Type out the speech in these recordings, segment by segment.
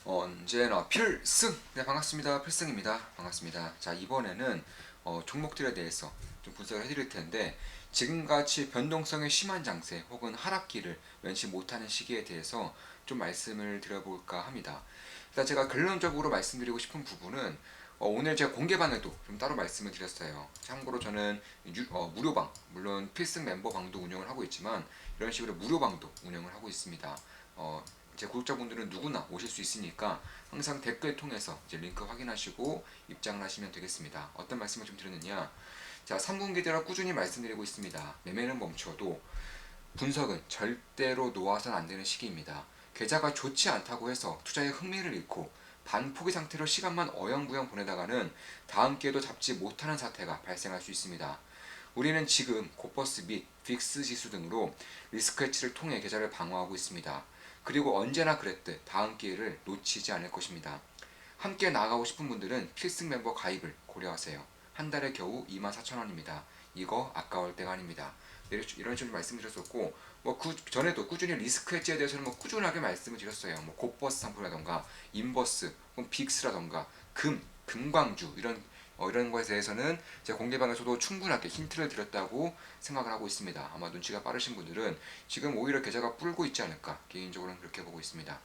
언제나 필승! 네, 반갑습니다. 필승입니다. 반갑습니다. 자, 이번에는 종목들에 대해서 좀 분석을 해드릴 텐데, 지금같이 변동성이 심한 장세 혹은 하락기를 면치 못하는 시기에 대해서 좀 말씀을 드려볼까 합니다. 일단 제가 결론적으로 말씀드리고 싶은 부분은, 오늘 제가 공개방에도 좀 따로 말씀을 드렸어요. 참고로 저는 무료방, 물론 필승 멤버방도 운영을 하고 있지만 이런 식으로 무료방도 운영을 하고 있습니다. 제 구독자분들은 누구나 오실 수 있으니까 항상 댓글 통해서 이제 링크 확인하시고 입장을 하시면 되겠습니다. 어떤 말씀을 좀 드렸느냐? 자, 3분기대로 꾸준히 말씀드리고 있습니다. 매매는 멈춰도 분석은 절대로 놓아서는 안 되는 시기입니다. 계좌가 좋지 않다고 해서 투자에 흥미를 잃고 반포기 상태로 시간만 어영부영 보내다가는 다음 기회도 잡지 못하는 사태가 발생할 수 있습니다. 우리는 지금 코퍼스 및 빅스 지수 등으로 리스크 해치를 통해 계좌를 방어하고 있습니다. 그리고 언제나 그랬듯 다음 기회를 놓치지 않을 것입니다. 함께 나가고 싶은 분들은 필승 멤버 가입을 고려하세요. 한 달에 겨우 24,000원입니다. 이거 아까울 때가 아닙니다. 이런 식으로 말씀드렸었고, 그 전에도 꾸준히 리스크 해지에 대해서는 꾸준하게 말씀을 드렸어요. 고버스 상품이라던가 인버스, 빅스라던가 금광주 이런 것에 대해서는 제가 공개방에서도 충분하게 힌트를 드렸다고 생각을 하고 있습니다. 아마 눈치가 빠르신 분들은 지금 오히려 계좌가 불고 있지 않을까, 개인적으로는 그렇게 보고 있습니다.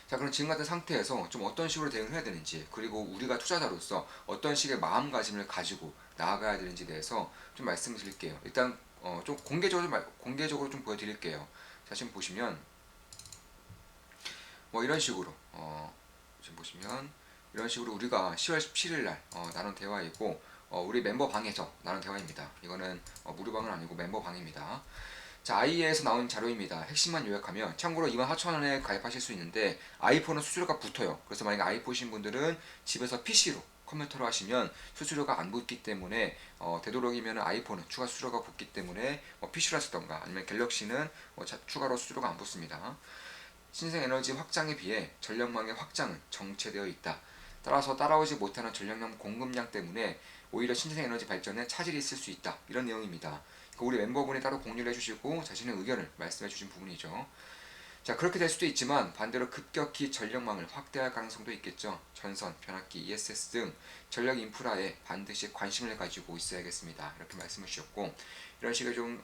자, 그럼 지금 같은 상태에서 좀 어떤 식으로 대응을 해야 되는지, 그리고 우리가 투자자로서 어떤 식의 마음가짐을 가지고 나아가야 되는지에 대해서 좀 말씀을 드릴게요. 일단 좀 공개적으로 좀 보여드릴게요. 자, 지금 보시면 이런 식으로 지금 보시면 이런 식으로 우리가 10월 17일 날 나눈 대화이고, 우리 멤버 방에서 나눈 대화입니다. 이거는 무료방은 아니고 멤버 방입니다. 자, IE에서 나온 자료입니다. 핵심만 요약하면, 참고로 24,000원에 가입하실 수 있는데 아이폰은 수수료가 붙어요. 그래서 만약에 아이폰이신 분들은 집에서 PC로 컴퓨터로 하시면 수수료가 안 붙기 때문에 되도록이면 아이폰은 추가 수수료가 붙기 때문에 PC로 하시던가, 아니면 갤럭시는 추가로 수수료가 안 붙습니다. 신생에너지 확장에 비해 전력망의 확장은 정체되어 있다. 따라서 따라오지 못하는 전력량 공급량 때문에 오히려 신생에너지 발전에 차질이 있을 수 있다. 이런 내용입니다. 우리 멤버분이 따로 공유를 해주시고 자신의 의견을 말씀해주신 부분이죠. 자, 그렇게 될 수도 있지만 반대로 급격히 전력망을 확대할 가능성도 있겠죠. 전선, 변압기, ESS 등 전력 인프라에 반드시 관심을 가지고 있어야겠습니다. 이렇게 말씀을 주셨고, 이런 식의 좀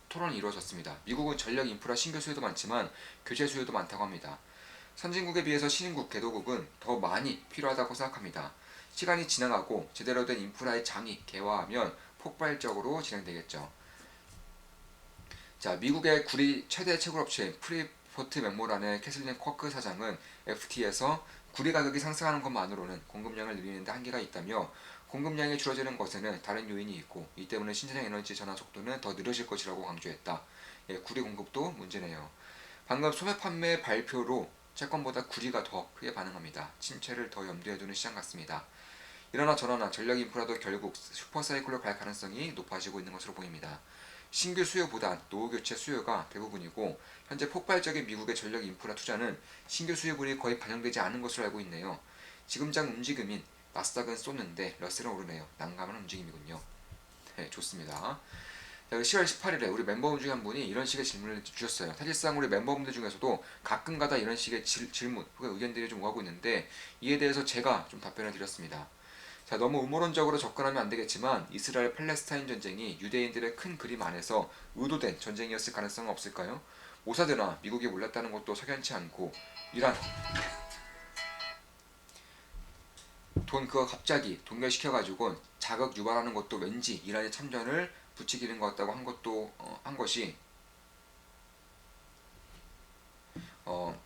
토론이 이루어졌습니다. 미국은 전력 인프라 신규 수요도 많지만 교체 수요도 많다고 합니다. 선진국에 비해서 신흥국, 개도국은 더 많이 필요하다고 생각합니다. 시간이 지나가고 제대로 된 인프라의 장이 개화하면 폭발적으로 진행되겠죠. 자, 미국의 구리 최대 채굴업체인 프리포트 맥모란의 캐슬린 쿼크 사장은 FT에서 구리 가격이 상승하는 것만으로는 공급량을 늘리는 데 한계가 있다며, 공급량이 줄어드는 것에는 다른 요인이 있고 이 때문에 신재생 에너지 전환 속도는 더 느려질 것이라고 강조했다. 구리 공급도 문제네요. 방금 소매 판매 발표로 채권보다 구리가 더 크게 반응합니다. 침체를 더 염두에 두는 시장 같습니다. 이러나 저러나 전력 인프라도 결국 슈퍼사이클로 갈 가능성이 높아지고 있는 것으로 보입니다. 신규 수요보다 노후 교체 수요가 대부분이고, 현재 폭발적인 미국의 전력 인프라 투자는 신규 수요분이 거의 반영되지 않은 것으로 알고 있네요. 지금장 움직임인 나스닥은 쏟는데 러셀은 오르네요. 난감한 움직임이군요. 네, 좋습니다. 10월 18일에 우리 멤버분 중에 한 분이 이런 식의 질문을 주셨어요. 사실상 우리 멤버분들 중에서도 가끔가다 이런 식의 질문 혹은 의견들이 좀 오가고 있는데, 이에 대해서 제가 좀 답변을 드렸습니다. 자, 너무 음모론적으로 접근하면 안 되겠지만 이스라엘 팔레스타인 전쟁이 유대인들의 큰 그림 안에서 의도된 전쟁이었을 가능성은 없을까요? 모사드나 미국이 몰랐다는 것도 석연치 않고, 이란 돈 그거 갑자기 동결시켜가지고 자극 유발하는 것도 왠지 이란의 참전을 부추기는 것 같다고 한 것도 한 것이, 어,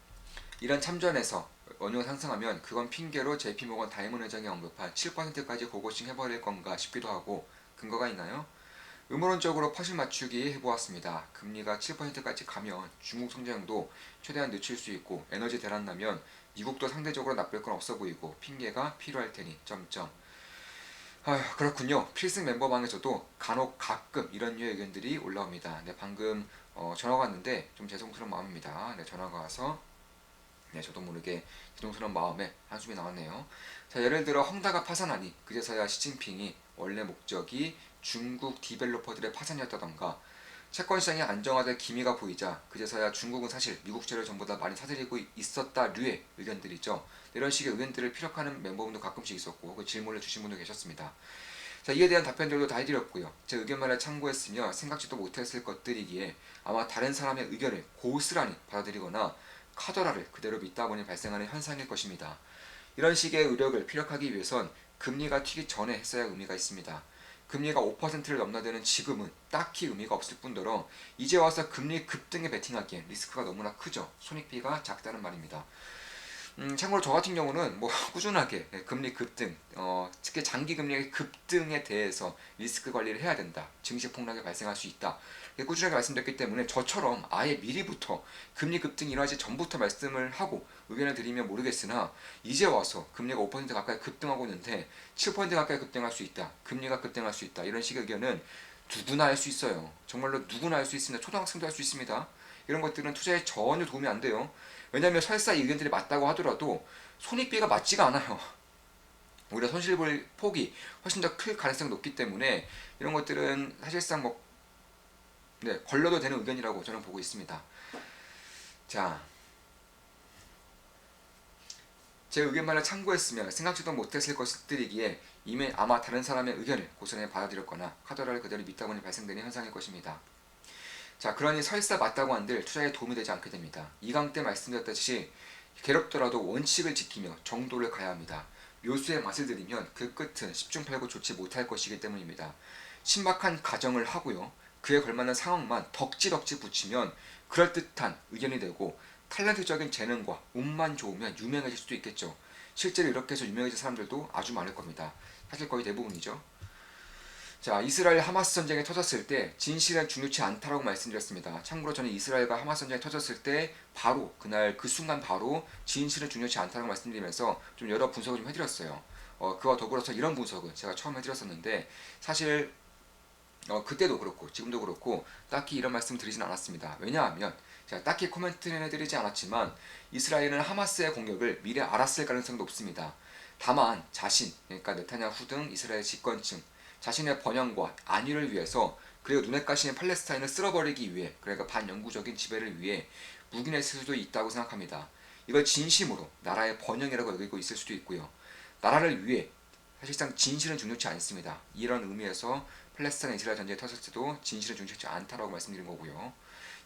이란 참전에서 원유가 상승하면 그건 핑계로 JP모건 다이먼 회장이 언급한 7%까지 고고싱 해버릴 건가 싶기도 하고, 근거가 있나요? 음모론적으로 퍼즐 맞추기 해보았습니다. 금리가 7%까지 가면 중국 성장도 최대한 늦출 수 있고, 에너지 대란 나면 미국도 상대적으로 나쁠 건 없어 보이고 핑계가 필요할 테니 점점. 그렇군요. 필승 멤버방에서도 간혹 가끔 이런 류의 의견들이 올라옵니다. 네, 방금 전화가 왔는데 좀 죄송스러운 마음입니다. 네, 전화가 와서 네, 저도 모르게 죄송스러운 마음에 한숨이 나왔네요. 자, 예를 들어 헝다가 파산하니 그제서야 시진핑이 원래 목적이 중국 디벨로퍼들의 파산이었다던가, 채권 시장이 안정화될 기미가 보이자 그제서야 중국은 사실 미국 재를 전보다 많이 사들이고 있었다 류의 의견들이죠. 이런 식의 의견들을 피력하는 멤버분도 가끔씩 있었고 그 질문을 주신 분도 계셨습니다. 자, 이에 대한 답변들도 다 해드렸고요. 제 의견만을 참고했으며 생각지도 못했을 것들이기에 아마 다른 사람의 의견을 고스란히 받아들이거나 카더라를 그대로 믿다 보니 발생하는 현상일 것입니다. 이런 식의 의력을 피력하기 위해선 금리가 튀기 전에 했어야 의미가 있습니다. 금리가 5%를 넘나드는 지금은 딱히 의미가 없을 뿐더러 이제 와서 금리 급등에 베팅하기엔 리스크가 너무나 크죠. 손익비가 작다는 말입니다. 참고로 저 같은 경우는 뭐 꾸준하게 금리 급등, 특히 장기 금리의 급등에 대해서 리스크 관리를 해야 된다. 증시 폭락이 발생할 수 있다. 꾸준하게 말씀드렸기 때문에 저처럼 아예 미리부터 금리 급등이 일어나지 전부터 말씀을 하고 의견을 드리면 모르겠으나 이제 와서 금리가 5% 가까이 급등하고 있는데 7% 가까이 급등할 수 있다. 금리가 급등할 수 있다. 이런 식의 의견은 누구나 할 수 있어요. 정말로 누구나 할 수 있습니다. 초등학생도 할 수 있습니다. 이런 것들은 투자에 전혀 도움이 안 돼요. 왜냐하면 설사 이 의견들이 맞다고 하더라도 손익비가 맞지가 않아요. 오히려 손실 볼 폭이 훨씬 더 클 가능성이 높기 때문에 이런 것들은 사실상 뭐 걸러도 되는 의견이라고 저는 보고 있습니다. 자, 제 의견만을 참고했으면 생각지도 못했을 것들이기에 이미 아마 다른 사람의 의견을 고스란히 받아들였거나 카더라를 그대로 믿다 보니 발생되는 현상일 것입니다. 자, 그러니 설사 맞다고 한들 투자에 도움이 되지 않게 됩니다. 2강 때 말씀드렸듯이 괴롭더라도 원칙을 지키며 정도를 가야 합니다. 묘수의 맛을 들이면 그 끝은 10중 8구 좋지 못할 것이기 때문입니다. 신박한 가정을 하고요. 그에 걸맞는 상황만 덕지덕지 붙이면 그럴듯한 의견이 되고 탤런트적인 재능과 운만 좋으면 유명해질 수도 있겠죠. 실제로 이렇게 해서 유명해진 사람들도 아주 많을 겁니다. 사실 거의 대부분이죠. 자, 이스라엘 하마스 전쟁이 터졌을 때 진실은 중요치 않다라고 말씀드렸습니다. 참고로 저는 이스라엘과 하마스 전쟁이 터졌을 때 바로 그날 그 순간 바로 진실은 중요치 않다라고 말씀드리면서 좀 여러 분석을 좀 해드렸어요. 그와 더불어서 이런 분석은 제가 처음 해드렸었는데 사실 그때도 그렇고 지금도 그렇고 딱히 이런 말씀 드리진 않았습니다. 왜냐하면 제가 딱히 코멘트는 해드리지 않았지만 이스라엘은 하마스의 공격을 미리 알았을 가능성도 높습니다. 다만 자신, 그러니까 네타냐후 등 이스라엘 집권층 자신의 번영과 안위를 위해서 그리고 눈에 까시는 팔레스타인을 쓸어버리기 위해 그러니까 반영구적인 지배를 위해 묵인했을 수도 있다고 생각합니다. 이걸 진심으로 나라의 번영이라고 여기고 있을 수도 있고요. 나라를 위해 사실상 진실은 중요치 않습니다. 이런 의미에서 팔레스타인 이스라엘 전쟁이 터졌을 때도 진실은 중요치 않다라고 말씀드린 거고요.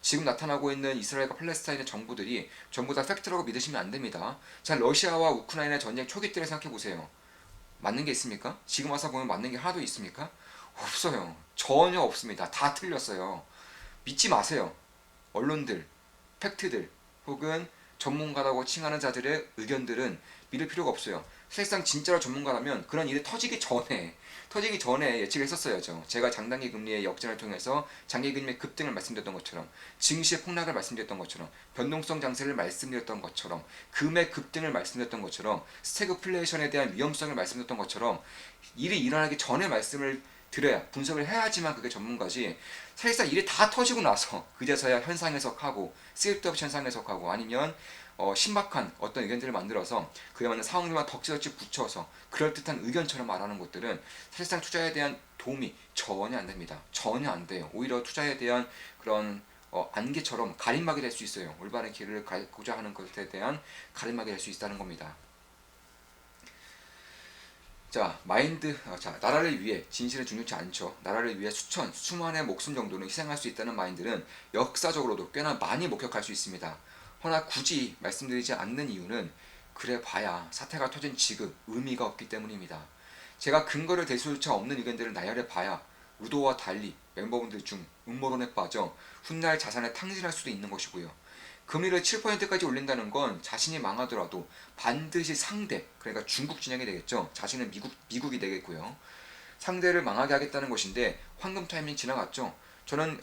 지금 나타나고 있는 이스라엘과 팔레스타인의 정부들이 전부 다 팩트라고 믿으시면 안 됩니다. 자, 러시아와 우크라이나 전쟁 초기 때를 생각해 보세요. 맞는 게 있습니까? 지금 와서 보면 맞는 게 하나도 있습니까? 없어요. 전혀 없습니다. 다 틀렸어요. 믿지 마세요. 언론들, 팩트들, 혹은 전문가라고 칭하는 자들의 의견들은 믿을 필요가 없어요. 사실상 진짜로 전문가라면 그런 일이 터지기 전에 예측을 했었어야죠. 제가 장단기 금리의 역전을 통해서 장기 금리의 급등을 말씀드렸던 것처럼, 증시의 폭락을 말씀드렸던 것처럼, 변동성 장세를 말씀드렸던 것처럼, 금의 급등을 말씀드렸던 것처럼, 스태그플레이션에 대한 위험성을 말씀드렸던 것처럼 일이 일어나기 전에 말씀을 드려야 분석을 해야지만 그게 전문가지. 사실상 일이 다 터지고 나서 그제서야 현상 해석하고 쓸데없이 현상 해석하고 아니면 신박한 어떤 의견들을 만들어서 그에 맞는 상황들만 덕지덕지 붙여서 그럴듯한 의견처럼 말하는 것들은 사실상 투자에 대한 도움이 전혀 안 됩니다. 전혀 안 돼요. 오히려 투자에 대한 그런 안개처럼 가림막이 될 수 있어요. 올바른 길을 가고자 하는 것에 대한 가림막이 될 수 있다는 겁니다. 자, 나라를 위해 진실은 중요치 않죠. 나라를 위해 수만의 목숨 정도는 희생할 수 있다는 마인드는 역사적으로도 꽤나 많이 목격할 수 있습니다. 허나 굳이 말씀드리지 않는 이유는 그래 봐야 사태가 터진 지금 의미가 없기 때문입니다. 제가 근거를 댈 수조차 없는 의견들을 나열해 봐야 의도와 달리 멤버분들 중 음모론에 빠져 훗날 자산에 탕진할 수도 있는 것이고요. 금리를 7%까지 올린다는 건 자신이 망하더라도 반드시 상대, 그러니까 중국 진영이 되겠죠. 자신은 미국이 되겠고요. 상대를 망하게 하겠다는 것인데 황금 타이밍 지나갔죠. 저는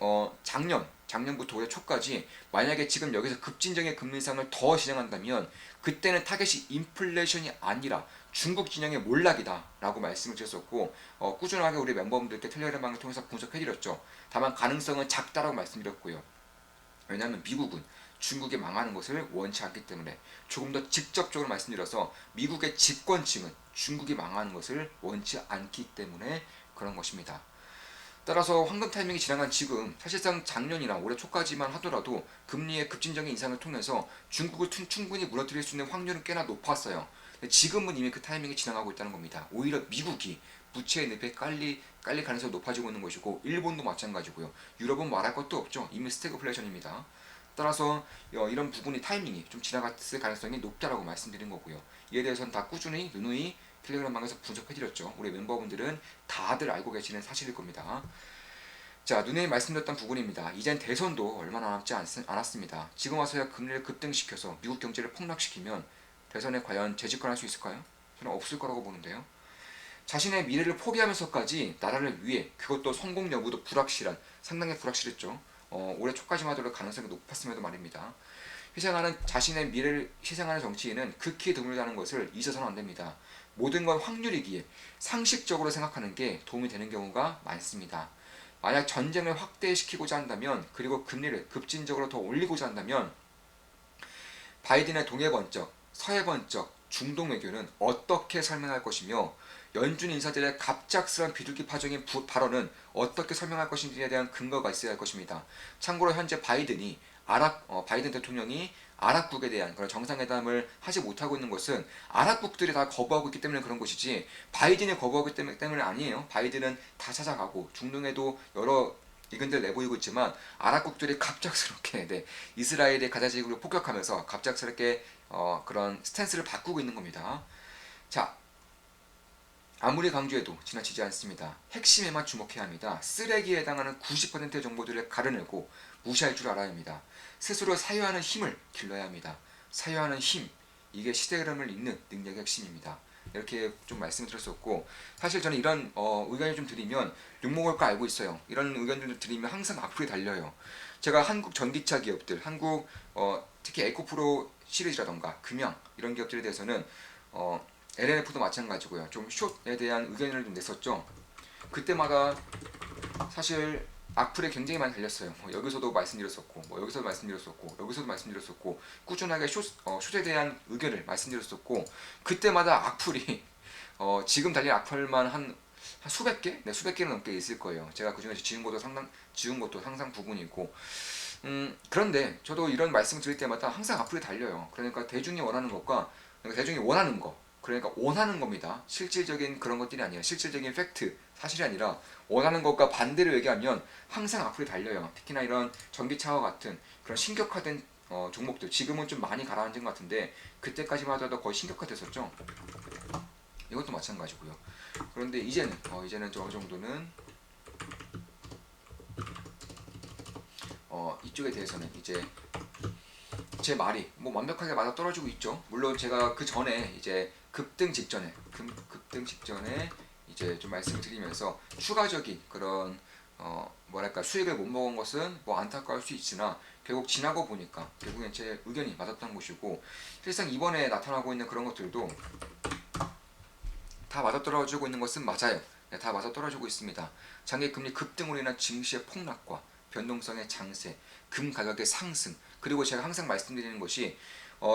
작년부터 올해 초까지 만약에 지금 여기서 급진적인 금리 인상을 더 진행한다면 그때는 타겟이 인플레이션이 아니라 중국 진영의 몰락이다 라고 말씀을 드렸었고 꾸준하게 우리 멤버분들께 텔레그램방을 통해서 분석해드렸죠. 다만 가능성은 작다라고 말씀드렸고요. 왜냐하면 미국은 중국이 망하는 것을 원치 않기 때문에 조금 더 직접적으로 말씀드려서 미국의 집권층은 중국이 망하는 것을 원치 않기 때문에 그런 것입니다. 따라서 황금 타이밍이 지나간 지금 사실상 작년이나 올해 초까지만 하더라도 금리의 급진적인 인상을 통해서 중국을 충분히 무너뜨릴 수 있는 확률은 꽤나 높았어요. 지금은 이미 그 타이밍이 지나가고 있다는 겁니다. 오히려 미국이 부채의 늪에 깔릴 가능성이 높아지고 있는 것이고 일본도 마찬가지고요. 유럽은 말할 것도 없죠. 이미 스태그플레이션입니다. 따라서 이런 부분이 타이밍이 좀 지나갔을 가능성이 높다라고 말씀드린 거고요. 이에 대해서는 다 꾸준히 누누이 텔레그램방에서 분석해드렸죠. 우리 멤버분들은 다들 알고 계시는 사실일 겁니다. 자, 누누이 말씀드렸던 부분입니다. 이젠 대선도 얼마 남지 않았습니다. 지금 와서야 금리를 급등시켜서 미국 경제를 폭락시키면 대선에 과연 재집권할 수 있을까요? 저는 없을 거라고 보는데요. 자신의 미래를 포기하면서까지 나라를 위해, 그것도 성공 여부도 불확실한, 상당히 불확실했죠. 올해 초까지만 하더라도 가능성이 높았음에도 말입니다. 자신의 미래를 희생하는 정치인은 극히 드물다는 것을 잊어서는 안 됩니다. 모든 건 확률이기에 상식적으로 생각하는 게 도움이 되는 경우가 많습니다. 만약 전쟁을 확대시키고자 한다면, 그리고 금리를 급진적으로 더 올리고자 한다면 바이든의 동해 번쩍, 서해 번쩍, 중동 외교는 어떻게 설명할 것이며 연준 인사들의 갑작스런 비둘기 파적인 발언은 어떻게 설명할 것인지에 대한 근거가 있어야 할 것입니다. 참고로 현재 바이든 대통령이 아랍국에 대한 그런 정상회담을 하지 못하고 있는 것은 아랍국들이 다 거부하고 있기 때문에 그런 것이지 바이든이 거부하기 때문에 아니에요. 바이든은 다 찾아가고 중동에도 여러 의견들 내보이고 있지만 아랍국들이 갑작스럽게 이스라엘의 가자지구를 폭격하면서 갑작스럽게 그런 스탠스를 바꾸고 있는 겁니다. 자, 아무리 강조해도 지나치지 않습니다. 핵심에만 주목해야 합니다. 쓰레기에 해당하는 90%의 정보들을 가려내고 무시할 줄 알아야 합니다. 스스로 사유하는 힘을 길러야 합니다. 사유하는 힘, 이게 시대 흐름을 읽는 능력의 핵심입니다. 이렇게 좀 말씀을 드렸었고, 사실 저는 이런 의견을 좀 드리면 욕먹을 거 알고 있어요. 이런 의견을 드리면 항상 악플이 달려요. 제가 한국 전기차 기업들, 한국 특히 에코프로 시리즈라던가 금양 이런 기업들에 대해서는 LNF도 마찬가지고요. 좀 숏에 대한 의견을 좀 냈었죠. 그때마다 사실 악플에 굉장히 많이 달렸어요. 여기서도 말씀드렸었고, 여기서도 말씀드렸었고, 여기서도 말씀드렸었고, 꾸준하게 숏에 대한 의견을 말씀드렸었고, 그때마다 악플이 지금 달린 악플만 한 수백 개? 네, 수백 개는 넘게 있을 거예요. 제가 그중에서 지운 것도 상당 부분이고, 그런데 저도 이런 말씀을 드릴 때마다 항상 악플이 달려요. 그러니까 대중이 원하는 것과 대중이 원하는 거, 그러니까 원하는 겁니다. 실질적인 그런 것들이 아니라 실질적인 팩트, 사실이 아니라 원하는 것과 반대로 얘기하면 항상 악플이 달려요. 특히나 이런 전기차와 같은 그런 신격화된 종목들, 지금은 좀 많이 가라앉은 것 같은데 그때까지만 하더라도 거의 신격화됐었죠. 이것도 마찬가지고요. 그런데 이제는 좀 어느 정도는 이쪽에 대해서는 이제 제 말이 완벽하게 맞아 떨어지고 있죠. 물론 제가 그 전에 이제 급등 직전에 이제 좀 말씀을 드리면서 추가적인 그런 수익을 못 먹은 것은 안타까울 수 있으나 결국 지나고 보니까 결국엔 제 의견이 맞았던 것이고, 실상 이번에 나타나고 있는 그런 것들도 다 맞아떨어지고 있는 것은 맞아요. 네, 다 맞아떨어지고 있습니다. 장기금리 급등으로 인한 증시의 폭락과 변동성의 장세, 금 가격의 상승, 그리고 제가 항상 말씀드리는 것이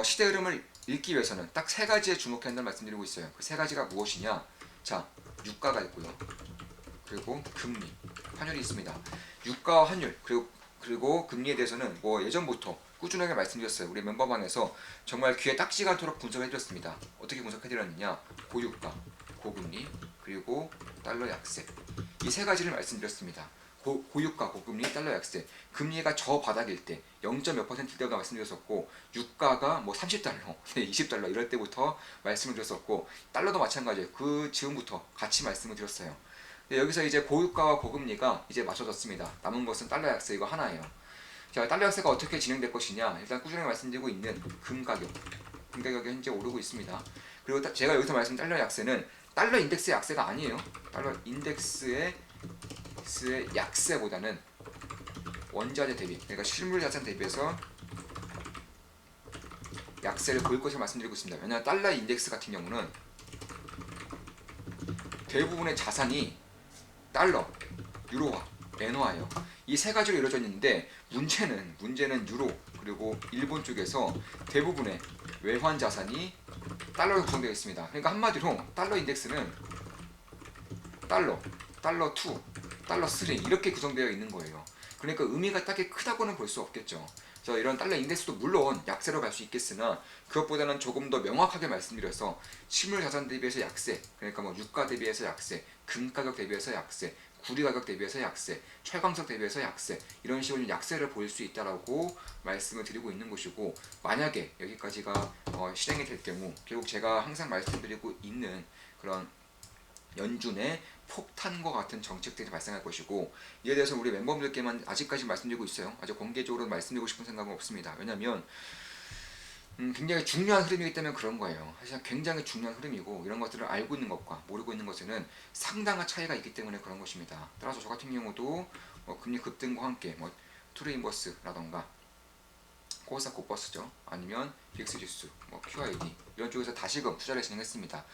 시대 흐름을 읽기 위해서는 딱 세 가지에 주목해야 한다는 말씀드리고 있어요. 그 세 가지가 무엇이냐? 자, 유가가 있고요. 그리고 금리, 환율이 있습니다. 유가와 환율, 그리고 금리에 대해서는 예전부터 꾸준하게 말씀드렸어요. 우리 멤버방에서 정말 귀에 딱지가 않도록 분석해드렸습니다. 어떻게 분석해드렸느냐? 고유가, 고금리, 그리고 달러 약세, 이 세 가지를 말씀드렸습니다. 고유가, 고금리, 달러 약세, 금리가 저 바닥일 때 0.몇 퍼센트일 때도 말씀드렸었고, 유가가 30달러, 20달러 이럴 때부터 말씀을 드렸었고, 달러도 마찬가지예요. 그 즈음부터 같이 말씀을 드렸어요. 여기서 이제 고유가와 고금리가 이제 맞춰졌습니다. 남은 것은 달러 약세 이거 하나예요. 자, 달러 약세가 어떻게 진행될 것이냐? 일단 꾸준히 말씀드리고 있는 금 가격이 현재 오르고 있습니다. 그리고 제가 여기서 말씀드린 달러 약세는 달러 인덱스의 약세가 아니에요. 달러 인덱스의 약세보다는 원자재 대비, 그러니까 실물 자산 대비해서 약세를 보일 것을 말씀드리고 있습니다. 왜냐하면 달러 인덱스 같은 경우는 대부분의 자산이 달러, 유로화, 엔화예요. 이 세 가지로 이루어져 있는데 문제는 유로 그리고 일본 쪽에서 대부분의 외환 자산이 달러로 구성되어 있습니다. 그러니까 한마디로 달러 인덱스는 달러 2, 달러 3 이렇게 구성되어 있는 거예요. 그러니까 의미가 딱히 크다고는 볼 수 없겠죠. 그래서 이런 달러 인덱스도 물론 약세로 갈 수 있겠으나 그것보다는 조금 더 명확하게 말씀드려서 실물 자산 대비해서 약세, 그러니까 뭐 유가 대비해서 약세, 금 가격 대비해서 약세, 구리 가격 대비해서 약세, 철광석 대비해서 약세, 이런 식으로 약세를 보일 수 있다라고 말씀을 드리고 있는 것이고, 만약에 여기까지가 실행이 될 경우 결국 제가 항상 말씀드리고 있는 그런 연준의 폭탄과 같은 정책들이 발생할 것이고, 이에 대해서 우리 멤버분들께만 아직까지 말씀드리고 있어요. 아직 공개적으로 말씀드리고 싶은 생각은 없습니다. 왜냐하면 굉장히 중요한 흐름이기 때문에 그런 거예요. 사실 굉장히 중요한 흐름이고, 이런 것들을 알고 있는 것과 모르고 있는 것에는 상당한 차이가 있기 때문에 그런 것입니다. 따라서 저 같은 경우도 금리 급등과 함께 투레인버스라던가 코스닥 버스죠, 아니면 빅스 지수, QID 이런 쪽에서 다시금 투자를 진행했습니다.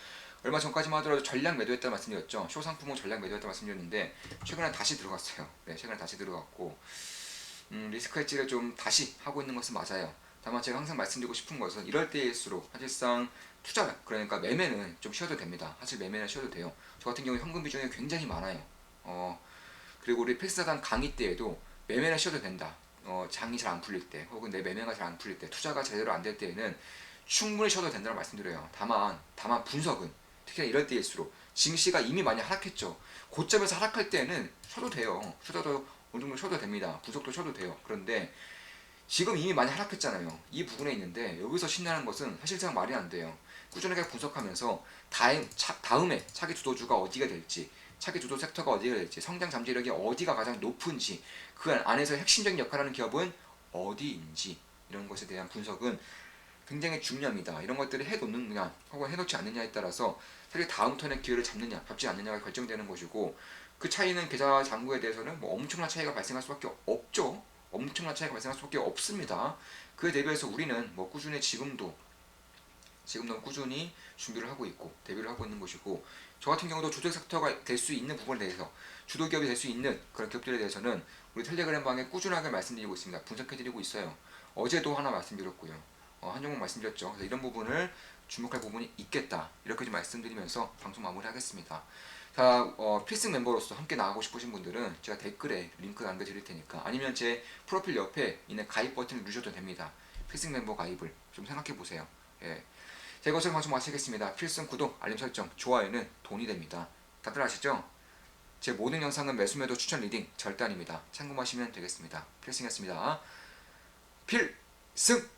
얼마 전까지만 하더라도 전량 매도했다 말씀드렸죠. 쇼상품은 전량 매도했다 말씀드렸는데 최근에 다시 들어갔어요. 네, 최근에 다시 들어갔고 리스크 헤지를 좀 다시 하고 있는 것은 맞아요. 다만 제가 항상 말씀드리고 싶은 것은 이럴 때일수록 사실상 투자, 그러니까 매매는 좀 쉬어도 됩니다. 사실 매매는 쉬어도 돼요. 저 같은 경우에 현금 비중이 굉장히 많아요. 그리고 우리 필사단 강의 때에도 매매는 쉬어도 된다. 장이 잘 안 풀릴 때, 혹은 내 매매가 잘 안 풀릴 때, 투자가 제대로 안 될 때에는 충분히 쉬어도 된다고 말씀드려요. 다만 분석은 특히나 이럴 때일수록 증시가 이미 많이 하락했죠. 고점에서 하락할 때는 쉬어도 돼요. 쉬어도 어느 정도 쉬어도 됩니다. 분석도 쉬어도 돼요. 그런데 지금 이미 많이 하락했잖아요. 이 부분에 있는데 여기서 신나는 것은 사실상 말이 안 돼요. 꾸준하게 분석하면서 다음에 차기 주도주가 어디가 될지, 차기 주도 섹터가 어디가 될지, 성장 잠재력이 어디가 가장 높은지, 그 안에서 핵심적인 역할을 하는 기업은 어디인지, 이런 것에 대한 분석은 굉장히 중요합니다. 이런 것들을 해놓느냐 혹은 해놓지 않느냐에 따라서 사실 다음 턴에 기회를 잡지 않느냐가 결정되는 것이고, 그 차이는 계좌 잔고에 대해서는 엄청난 차이가 발생할 수밖에 없죠. 엄청난 차이가 발생할 수밖에 없습니다. 그에 대비해서 우리는 지금도 꾸준히 준비를 하고 있고 대비를 하고 있는 것이고, 저 같은 경우도 주도 섹터가 될 수 있는 부분에 대해서, 주도 기업이 될 수 있는 그런 기업들에 대해서는 우리 텔레그램 방에 꾸준하게 말씀드리고 있습니다. 분석해드리고 있어요. 어제도 하나 말씀드렸고요. 한 종목 말씀드렸죠. 그래서 이런 부분을 주목할 부분이 있겠다, 이렇게 좀 말씀드리면서 방송 마무리하겠습니다. 자, 필승 멤버로서 함께 나가고 싶으신 분들은 제가 댓글에 링크 남겨드릴 테니까, 아니면 제 프로필 옆에 있는 가입 버튼을 누르셔도 됩니다. 필승 멤버 가입을 좀 생각해보세요. 예. 자, 이것으로 방송 마치겠습니다. 필승 구독, 알림 설정, 좋아요는 돈이 됩니다. 다들 아시죠? 제 모든 영상은 매수매도 추천 리딩 절대 아닙니다. 참고하시면 되겠습니다. 필승이었습니다. 필승!